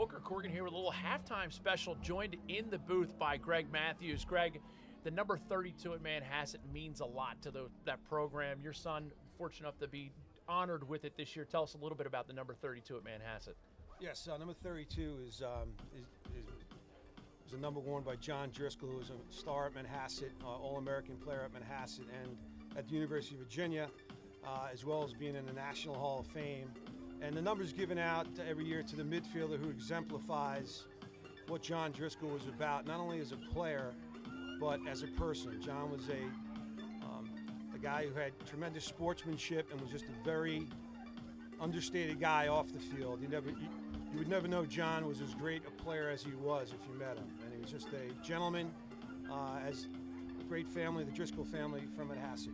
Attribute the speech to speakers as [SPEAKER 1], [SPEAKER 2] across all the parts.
[SPEAKER 1] Booker Corrigan here with a little halftime special, joined in the booth by Greg Matthews. Greg, the number 32 at Manhasset means a lot to that program. Your son, fortunate enough to be honored with it this year. Tell us a little bit about the number 32 at Manhasset.
[SPEAKER 2] Yes, number 32 is a number worn by John Driscoll, who was a star at Manhasset, All-American player at Manhasset and at the University of Virginia, as well as being in the National Hall of Fame. And the number is given out every year to the midfielder who exemplifies what John Driscoll was about, not only as a player, but as a person. John was a guy who had tremendous sportsmanship and was just a very understated guy off the field. You would never know John was as great a player as he was if you met him. And he was just a gentleman, as a great family, the Driscoll family from Manhasset.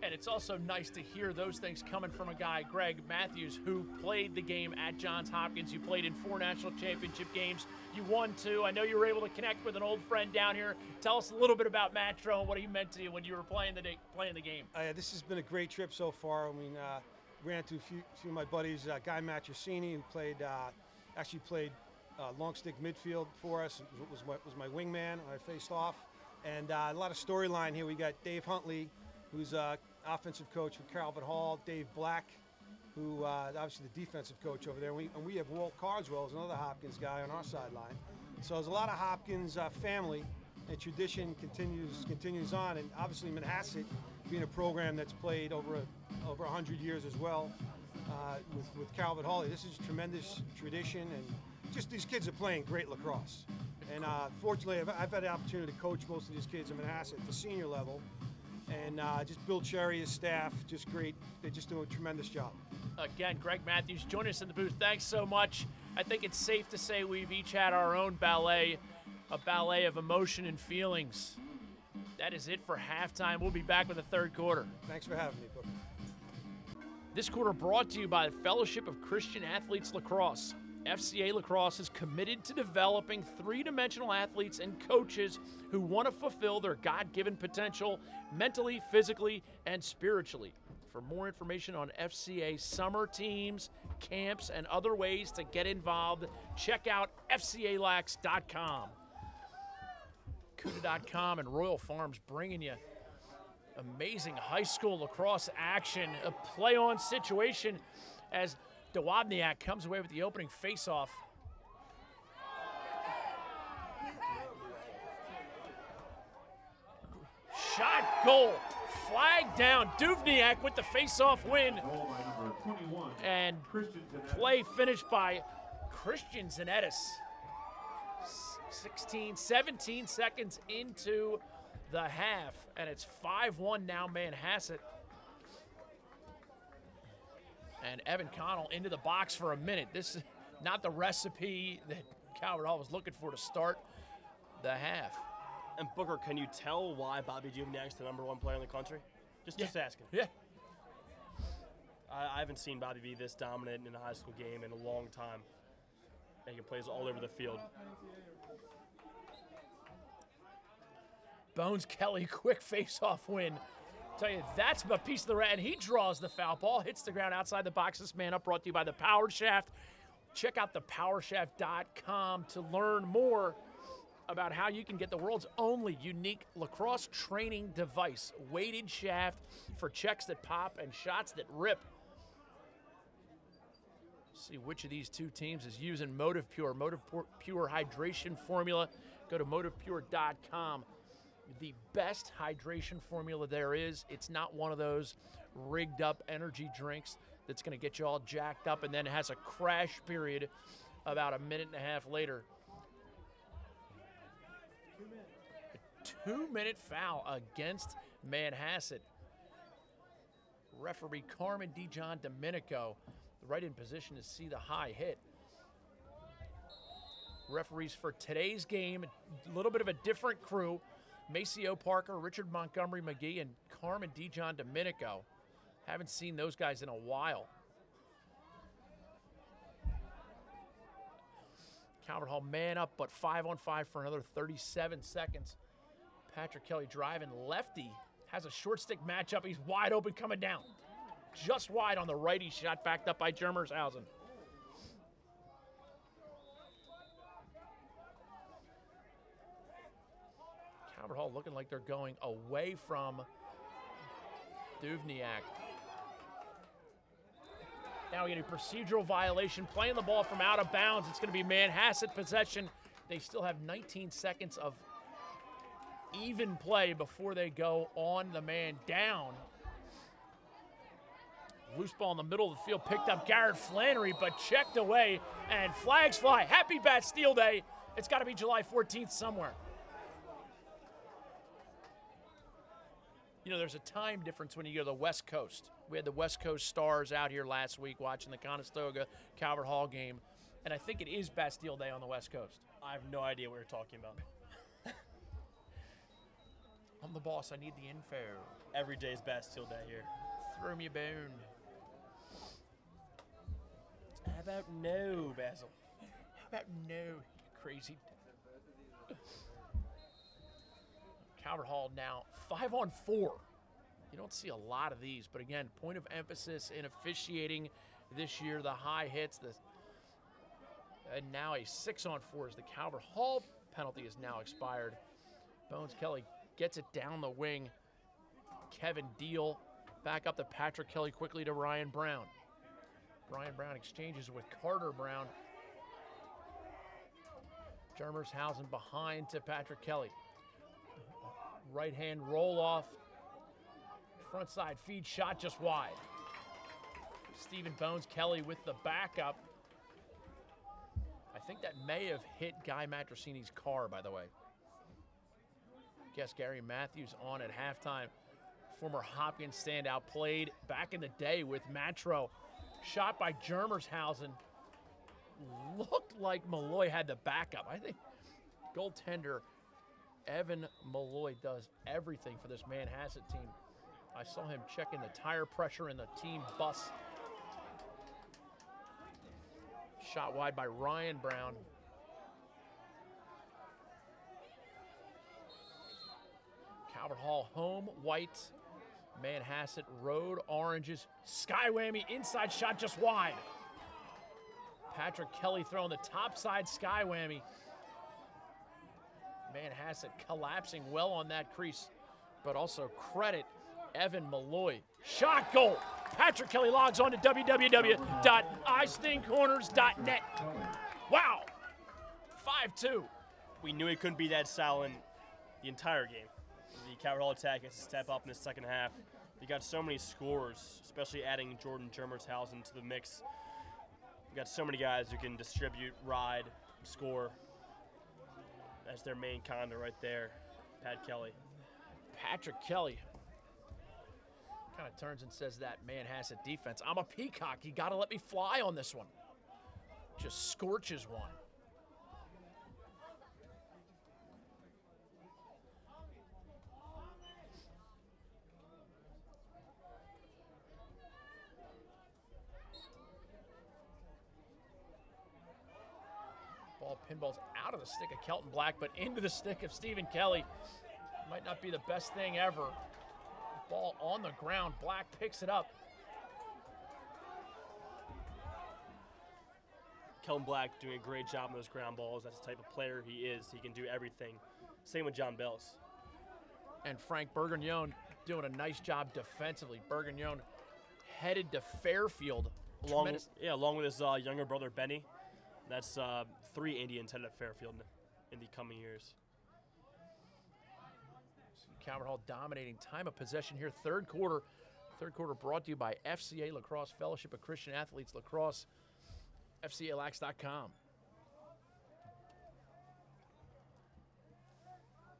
[SPEAKER 1] And it's also nice to hear those things coming from a guy, Greg Matthews, who played the game at Johns Hopkins. You played in 4 national championship games. You won 2. I know you were able to connect with an old friend down here. Tell us a little bit about Matro and what he meant to you when you were playing the game.
[SPEAKER 2] This has been a great trip so far. I mean, ran into a few of my buddies, Guy Matrosini, who actually played long stick midfield for us. Was my wingman when I faced off. And a lot of storyline here. We got Dave Huntley, who's offensive coach for Calvert Hall, Dave Black, who obviously the defensive coach over there. And we have Walt Carswell, who's another Hopkins guy on our sideline. So there's a lot of Hopkins family, and tradition continues on. And obviously Manhasset, being a program that's played over 100 years as well, with Calvert Hall. This is a tremendous tradition, and just these kids are playing great lacrosse. And fortunately, I've had the opportunity to coach most of these kids in Manhasset at the senior level. And just Bill Cherry, his staff, just great. They just do a tremendous job.
[SPEAKER 1] Again, Greg Matthews, join us in the booth. Thanks so much. I think it's safe to say we've each had our own ballet, a ballet of emotion and feelings. That is it for halftime. We'll be back with the third quarter.
[SPEAKER 2] Thanks for having me, Booker.
[SPEAKER 1] This quarter brought to you by the Fellowship of Christian Athletes Lacrosse. FCA Lacrosse is committed to developing 3-dimensional athletes and coaches who want to fulfill their God-given potential mentally, physically, and spiritually. For more information on FCA summer teams, camps, and other ways to get involved, check out FCALax.com. CUDA.com and Royal Farms bringing you amazing high school lacrosse action, a play-on situation as Dewabniak comes away with the opening face-off. Shot, goal, flag down. Duvniak with the face-off win. And play finished by Christian Zanettis. 17 seconds into the half, and it's 5-1 now Manhasset. And Evan Connell into the box for a minute. This is not the recipe that Calvert Hall was looking for to start the half.
[SPEAKER 3] And Booker, can you tell why Bobby Duvniak's the number 1 player in the country? Just asking.
[SPEAKER 1] Yeah.
[SPEAKER 3] I haven't seen Bobby be this dominant in a high school game in a long time. Making plays all over the field.
[SPEAKER 1] Bones Kelly, quick face-off win. Tell you, that's a piece of the rat, and he draws the foul. Ball hits the ground outside the box. This man up, brought to you by the Power Shaft. Check out thepowershaft.com to learn more about how you can get the world's only unique lacrosse training device. Weighted shaft for checks that pop and shots that rip. See which of these two teams is using Motive Pure. Motive Pure hydration formula. Go to motivepure.com. The best hydration formula there is. It's not one of those rigged up energy drinks that's going to get you all jacked up and then has a crash period about a minute and a half later. A 2-minute foul against Manhasset. Referee Carmen DeJohn Domenico right in position to see the high hit. Referees for today's game, a little bit of a different crew. Maceo Parker, Richard Montgomery McGee, and Carmen DeJohn Domenico. Haven't seen those guys in a while. Calvert Hall man up, but 5-on-5 for another 37 seconds. Patrick Kelly driving lefty. Has a short stick matchup. He's wide open coming down. Just wide on the righty shot, backed up by Germershausen. Calvert Hall looking like they're going away from Duvniak. Now we get a procedural violation, playing the ball from out of bounds. It's going to be Manhasset possession. They still have 19 seconds of even play before they go on the man down. Loose ball in the middle of the field, picked up Garrett Flannery, but checked away, and flags fly. Happy Bastille Day. It's got to be July 14th somewhere. You know, there's a time difference when you go to the West Coast. We had the West Coast Stars out here last week watching the Conestoga Calvert Hall game, and I think it is Bastille Day on the West Coast.
[SPEAKER 3] I have no idea what you're talking about.
[SPEAKER 1] I'm the boss. I need the info.
[SPEAKER 3] Every day is Bastille Day here.
[SPEAKER 1] Throw me a bone.
[SPEAKER 3] How about no, Basil?
[SPEAKER 1] How about no, you crazy? Calvert Hall now 5-on-4. You don't see a lot of these, but again, point of emphasis in officiating this year. The high hits, and now a 6-on-4 as the Calvert Hall penalty is now expired. Bones Kelly gets it down the wing. Kevin Deal back up to Patrick Kelly, quickly to Ryan Brown. Ryan Brown exchanges with Carter Brown. Germershausen behind to Patrick Kelly. Right hand roll off. Front side feed shot just wide. Stephen Bones Kelly with the backup. I think that may have hit Guy Matrosini's car, by the way. Guess Gary Matthews on at halftime. Former Hopkins standout, played back in the day with Matro. Shot by Germershausen. Looked like Malloy had the backup. I think goaltender Evan Malloy does everything for this Manhasset team. I saw him checking the tire pressure in the team bus. Shot wide by Ryan Brown. Calvert Hall home white. Manhasset road oranges. Sky whammy, inside shot just wide. Patrick Kelly throwing the topside sky whammy. Manhasset collapsing well on that crease, but also credit Evan Malloy. Shot goal. Patrick Kelly logs on to www.istingcorners.net. Wow. 5-2.
[SPEAKER 3] We knew he couldn't be that silent the entire game. The Calvert Hall attack has to step up in the second half. You got so many scorers, especially adding Jordan Germershausen to the mix. You got so many guys who can distribute, ride, score. That's their main conduit right there, Pat Kelly.
[SPEAKER 1] Patrick Kelly kind of turns and says that Manhasset defense, I'm a peacock. You got to let me fly on this one. Just scorches one. Ball pinballs out of the stick of Kelton Black, but into the stick of Stephen Kelly. Might not be the best thing ever. Ball on the ground. Black picks it up.
[SPEAKER 3] Kelton Black doing a great job on those ground balls. That's the type of player he is. He can do everything. Same with John Bells.
[SPEAKER 1] And Frank Bourguignon doing a nice job defensively. Bourguignon headed to Fairfield.
[SPEAKER 3] Along with his younger brother, Benny. That's 3 Indians headed to Fairfield in the coming years.
[SPEAKER 1] Calvert Hall dominating time of possession here. Third quarter brought to you by FCA Lacrosse, Fellowship of Christian Athletes Lacrosse, FCALax.com.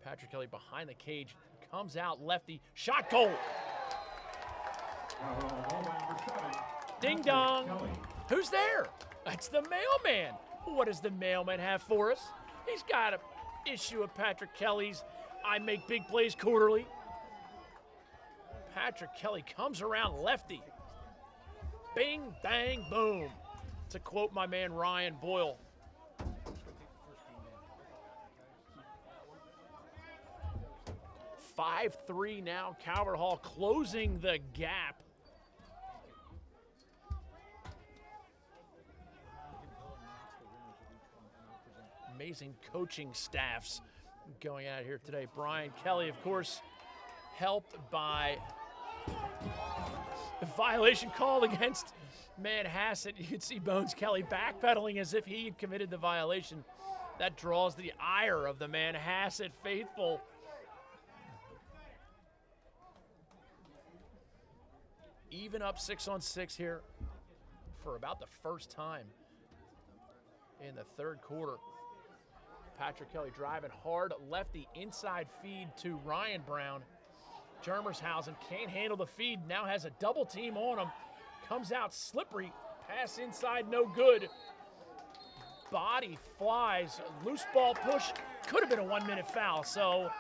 [SPEAKER 1] Patrick Kelly behind the cage, comes out lefty, shot goal. Ding dong. Who's there? That's the mailman. What does the mailman have for us? He's got an issue of Patrick Kelly's I Make Big Plays Quarterly. Patrick Kelly comes around lefty. Bing, bang, boom. To quote my man Ryan Boyle. (5-3) now. Calvert Hall closing the gap. Amazing coaching staffs going out here today. Brian Kelly, of course, helped by the violation called against Manhasset. You can see Bones Kelly backpedaling as if he had committed the violation. That draws the ire of the Manhasset faithful. Even up 6-on-6 here for about the first time in the third quarter. Patrick Kelly driving hard, left the inside feed to Ryan Brown. Germershausen can't handle the feed, now has a double team on him. Comes out slippery, pass inside, no good. Body flies, loose ball push, could have been a 1-minute foul. So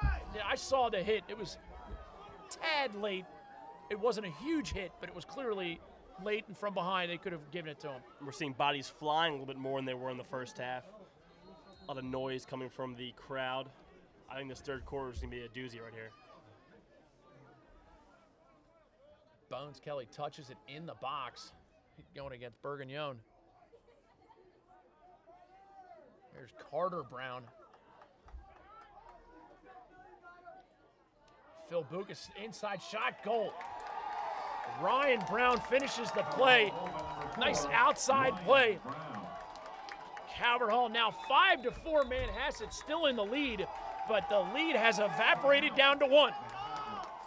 [SPEAKER 1] I saw the hit, it was tad late. It wasn't a huge hit, but it was clearly late and from behind. They could have given it to him.
[SPEAKER 3] We're seeing bodies flying a little bit more than they were in the first half. A lot of noise coming from the crowd. I think this third quarter is going to be a doozy right here.
[SPEAKER 1] Bones Kelly touches it in the box. Going against Bourguignon. There's Carter Brown. Phil Bucas, inside shot, goal. Ryan Brown finishes the play. Nice outside play. Calvert Hall now 5-4. Manhasset still in the lead, but the lead has evaporated down to 1.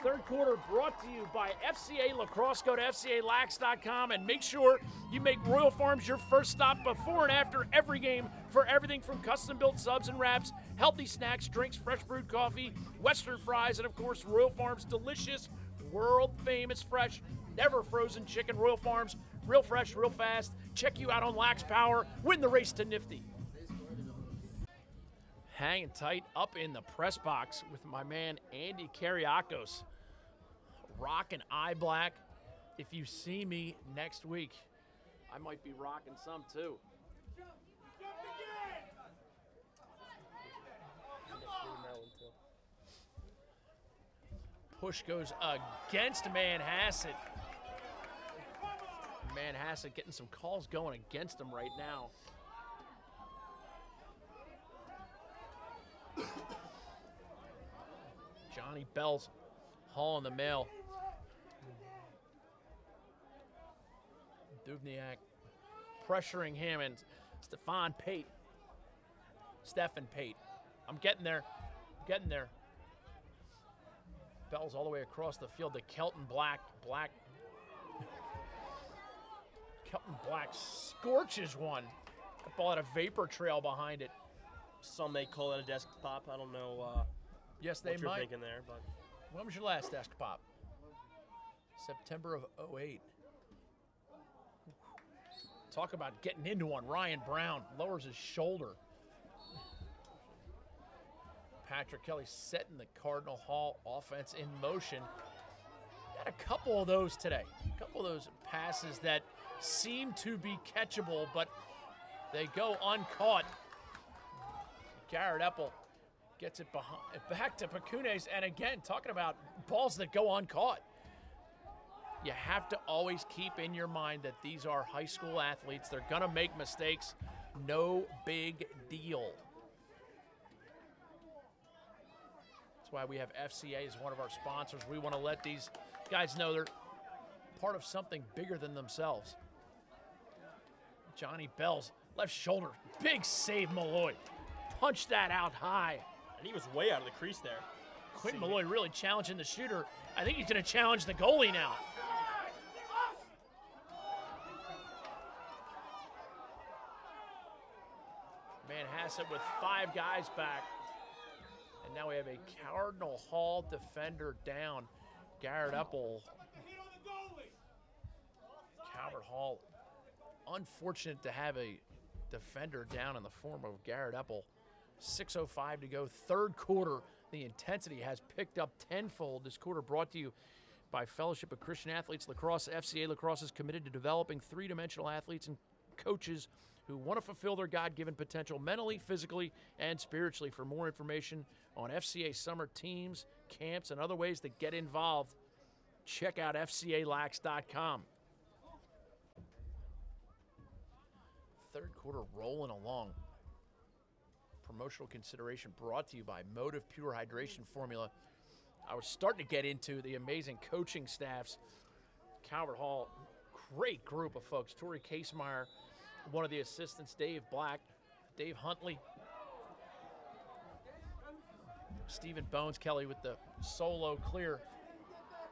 [SPEAKER 1] Third quarter brought to you by FCA Lacrosse. Go to FCALax.com and make sure you make Royal Farms your first stop before and after every game for everything from custom-built subs and wraps, healthy snacks, drinks, fresh brewed coffee, Western fries, and of course Royal Farms' delicious, world-famous, fresh, never frozen chicken. Royal Farms, real fresh, real fast. Check you out on Lax Power. Win the race to Nifty. Hanging tight up in the press box with my man Andy Kariakos. Rocking eye black. If you see me next week, I might be rocking some too. Push goes against Manhasset. Manhasset getting some calls going against them right now. Johnny Bell's hauling the mail. Dubniak pressuring him, and Stefan Pate. I'm getting there. Bell's all the way across the field to Kelton Black. Kelton Black scorches one. That ball had a vapor trail behind it.
[SPEAKER 3] Some may call it a desk pop. I don't know
[SPEAKER 1] yes, they
[SPEAKER 3] what you're
[SPEAKER 1] might.
[SPEAKER 3] thinking there. But
[SPEAKER 1] When was your last desk pop? September of 08. Talk about getting into one. Ryan Brown lowers his shoulder. Patrick Kelly setting the Cardinal Hall offense in motion. Got a couple of those today. A couple of those passes that seem to be catchable, but they go uncaught. Garrett Epple gets it back to Pacunes, and again, talking about balls that go uncaught. You have to always keep in your mind that these are high school athletes. They're going to make mistakes. No big deal. That's why we have FCA as one of our sponsors. We want to let these guys know they're part of something bigger than themselves. Johnny Bell's left shoulder. Big save, Malloy. Punched that out high.
[SPEAKER 3] and he was way out of the crease there.
[SPEAKER 1] Quentin Malloy really challenging the shooter. I think he's going to challenge the goalie now. Manhasset with 5 guys back. And now we have a Cardinal Hall defender down. Garrett Epple. Calvert Hall, unfortunate to have a defender down in the form of Garrett Epple. 6:05 to go, third quarter. The intensity has picked up tenfold. This quarter brought to you by Fellowship of Christian Athletes Lacrosse. FCA Lacrosse is committed to developing three-dimensional athletes and coaches who want to fulfill their God-given potential mentally, physically, and spiritually. For more information on FCA summer teams, camps, and other ways to get involved, check out FCALax.com. Third quarter rolling along. Promotional consideration brought to you by Motive Pure Hydration Formula. I was starting to get into the amazing coaching staffs. Calvert Hall, great group of folks. Tori Casemeyer, one of the assistants, Dave Black, Dave Huntley, Stephen Bones Kelly with the solo clear,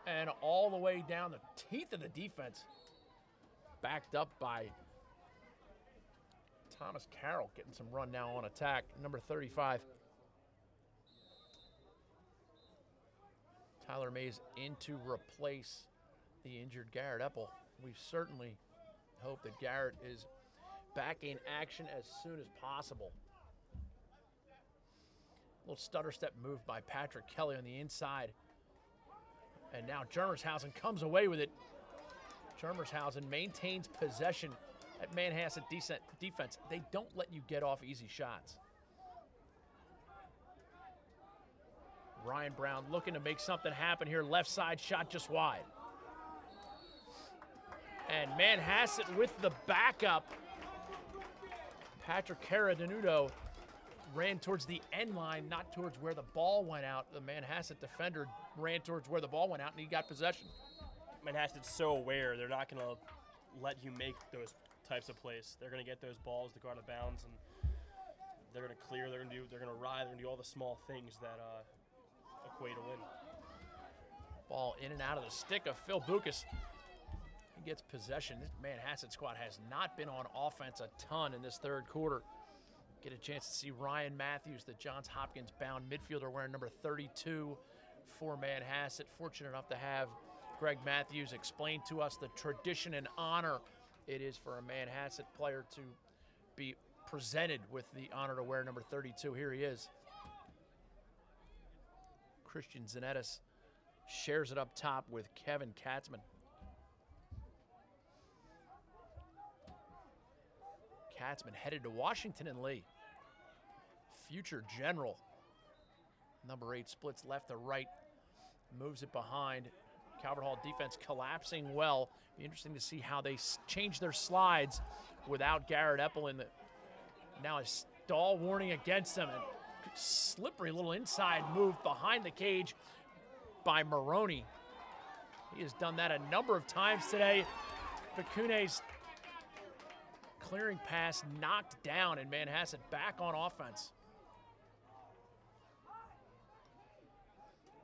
[SPEAKER 1] and all the way down the teeth of the defense, backed up by Thomas Carroll, getting some run now on attack, number 35. Tyler Mays in to replace the injured Garrett Epple. We certainly hope that Garrett is back in action as soon as possible. Little stutter step move by Patrick Kelly on the inside. And now Germershausen comes away with it. Germershausen maintains possession at Manhasset defense. They don't let you get off easy shots. Ryan Brown looking to make something happen here. Left side shot just wide. And Manhasset with the backup. Patrick Caradenudo ran towards the end line, not towards where the ball went out. The Manhasset defender ran towards where the ball went out, and he got possession.
[SPEAKER 3] Manhasset's so aware they're not going to let you make those types of plays. They're going to get those balls to go out of bounds, and they're going to clear. They're going to ride. They're going to do all the small things that equate a win.
[SPEAKER 1] Ball in and out of the stick of Phil Bucas. He gets possession. This Manhasset squad has not been on offense a ton in this third quarter. Get a chance to see Ryan Matthews, the Johns Hopkins bound midfielder wearing number 32 for Manhasset. Fortunate enough to have Greg Matthews explain to us the tradition and honor it is for a Manhasset player to be presented with the honor to wear number 32. Here he is. Christian Zanettis shares it up top with Kevin Katzman. Katzman headed to Washington and Lee. Future general. Number 8 splits left to right, moves it behind. Calvert Hall defense collapsing well. Be interesting to see how they change their slides without Garrett Epple in the. Now a stall warning against them. And slippery little inside move behind the cage by Maroney. He has done that a number of times today. Bakune's clearing pass knocked down, and Manhasset back on offense.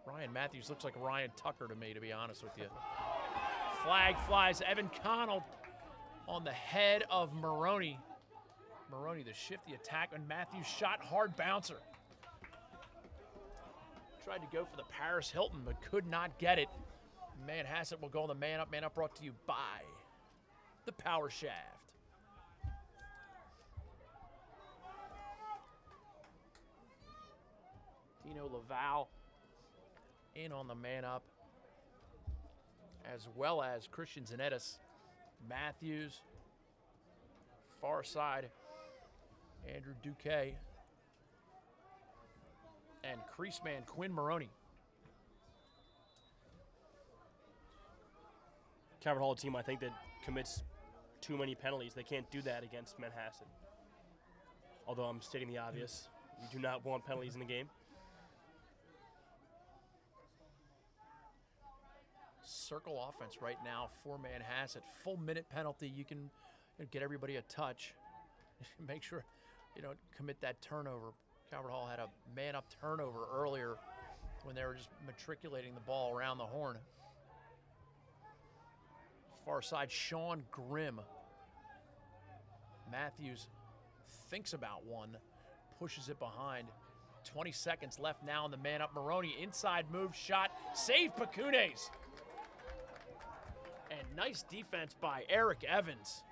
[SPEAKER 1] Ryan Matthews looks like Ryan Tucker to me, to be honest with you. Flag flies. Evan Connell on the head of Maroney. Maroney to shift the attack, and Matthews shot hard bouncer. Tried to go for the Paris Hilton, but could not get it. Manhasset will go on the man up brought to you by the Power Shaft. Dino Laval in on the man up, as well as Christian Zanettis. Matthews, far side, Andrew Duque, and crease man Quinn Maroney.
[SPEAKER 3] Calvert Hall team, I think, that commits too many penalties. They can't do that against Manhasset. Although I'm stating the obvious, we do not want penalties in the game.
[SPEAKER 1] Circle offense right now for Manhasset. Full minute penalty. You can get everybody a touch. Make sure you don't commit that turnover. Calvert Hall had a man-up turnover earlier when they were just matriculating the ball around the horn. Far side, Sean Grimm. Matthews thinks about one, pushes it behind. 20 seconds left now on the man-up. Maroney, inside move, shot, save Bakunes. And nice defense by Eric Evans.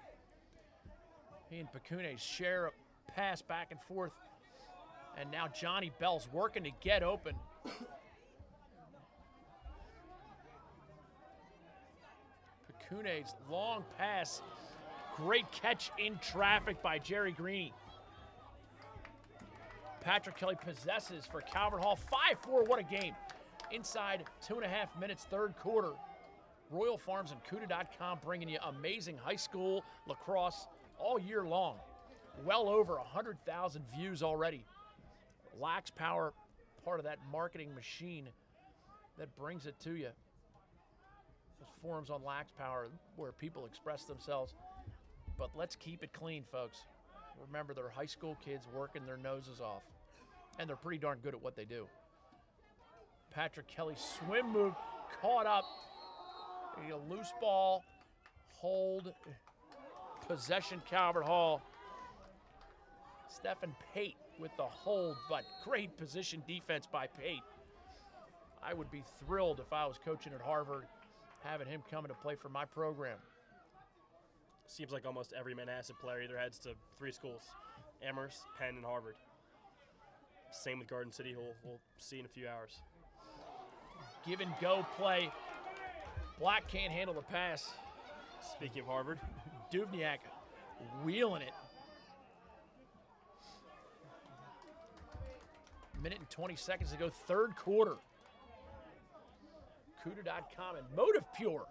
[SPEAKER 1] He and Bakunes share a pass back and forth. And now Johnny Bell's working to get open. Bakunes, long pass. Great catch in traffic by Jerry Greeny. Patrick Kelly possesses for Calvert Hall. 5-4, what a game. Inside 2.5 minutes, third quarter. Royal Farms and CUDA.com bringing you amazing high school lacrosse all year long. Well over 100,000 views already Lax Power, part of that marketing machine that brings it to you. Those forums on Lax Power where people express themselves. But let's keep it clean, folks. Remember, they're high school kids working their noses off. And they're pretty darn good at what they do. Patrick Kelly's swim move caught up. A loose ball, hold, possession, Calvert Hall. Stephen Pate with the hold, but great position defense by Pate. I would be thrilled if I was coaching at Harvard, having him coming to play for my program.
[SPEAKER 3] Seems like almost every Manhasset player either heads to 3 schools, Amherst, Penn, and Harvard. Same with Garden City, who we'll see in a few hours.
[SPEAKER 1] Give and go play. Black can't handle the pass.
[SPEAKER 3] Speaking of Harvard,
[SPEAKER 1] Duvniak wheeling it. Minute and 20 seconds to go, third quarter. Cuda.com and Motive Pure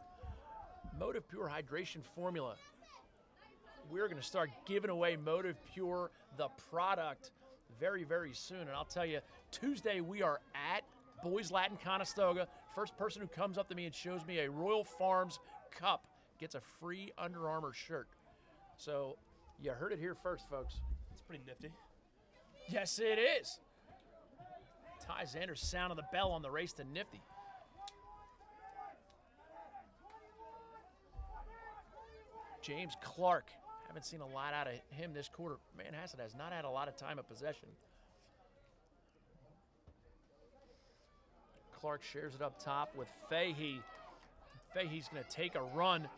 [SPEAKER 1] hydration formula. We're going to start giving away Motive Pure, the product, very, very soon. And I'll tell you, Tuesday we are at Boys Latin Conestoga. First person who comes up to me and shows me a Royal Farms cup gets a free Under Armour shirt. So you heard it here first, folks.
[SPEAKER 3] it's pretty nifty.
[SPEAKER 1] Yes, it is. Ty Xander's sounding the bell on the race to Nifty. James Clark. Haven't seen a lot out of him this quarter. Manhasset has not had a lot of time of possession. Clark shares it up top with Fahey. Fahey's going to take a run.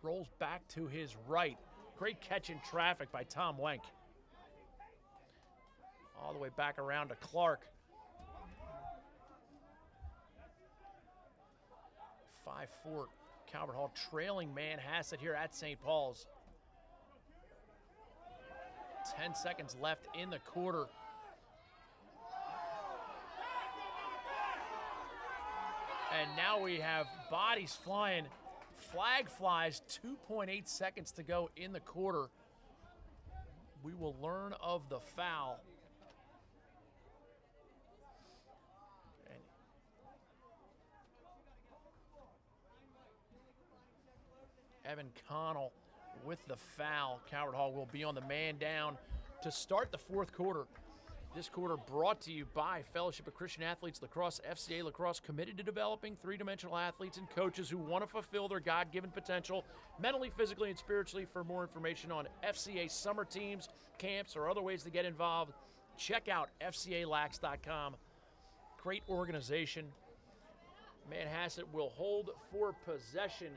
[SPEAKER 1] Rolls back to his right. Great catch in traffic by Tom Wenk. All the way back around to Clark. 5-4 Calvert Hall trailing Manhasset here at St. Paul's. 10 seconds left in the quarter. And now we have bodies flying. Flag flies, 2.8 seconds to go in the quarter. We will learn of the foul. And Evan Connell with the foul. Calvert Hall will be on the man down to start the fourth quarter. This quarter brought to you by Fellowship of Christian Athletes Lacrosse, FCA Lacrosse, committed to developing three-dimensional athletes and coaches who want to fulfill their God-given potential mentally, physically, and spiritually. For more information on FCA summer teams, camps, or other ways to get involved, check out FCALax.com. Great organization. Manhasset will hold for possession.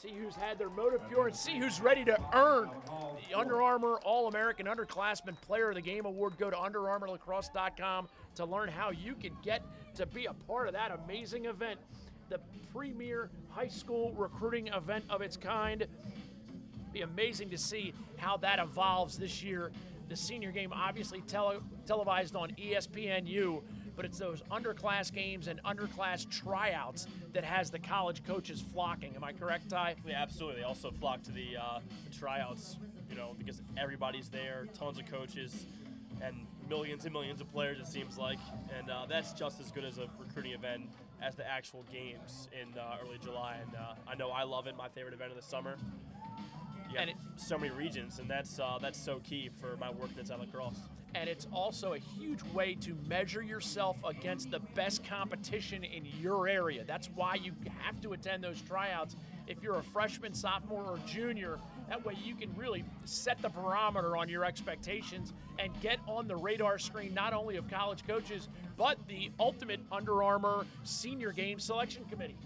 [SPEAKER 1] See who's had their Motive Pure and see who's ready to earn the Under Armour All-American Underclassmen Player of the Game Award. Go to UnderArmourLacrosse.com to learn how you can get to be a part of that amazing event, the premier high school recruiting event of its kind. Be amazing to see how that evolves this year. The senior game obviously televised on ESPNU, but it's those underclass games and underclass tryouts that has the college coaches flocking. Am I correct, Ty?
[SPEAKER 3] Yeah, absolutely. They also flock to the tryouts, because everybody's there, tons of coaches, and millions of players, it seems like. And that's just as good as a recruiting event as the actual games in early July. And I know I love it, my favorite event of the summer. And so many regions, and that's so key for my work that's at lacrosse.
[SPEAKER 1] And it's also a huge way to measure yourself against the best competition in your area. That's why you have to attend those tryouts if you're a freshman, sophomore, or junior. That way you can really set the barometer on your expectations and get on the radar screen not only of college coaches, but the ultimate Under Armour Senior Game Selection Committee.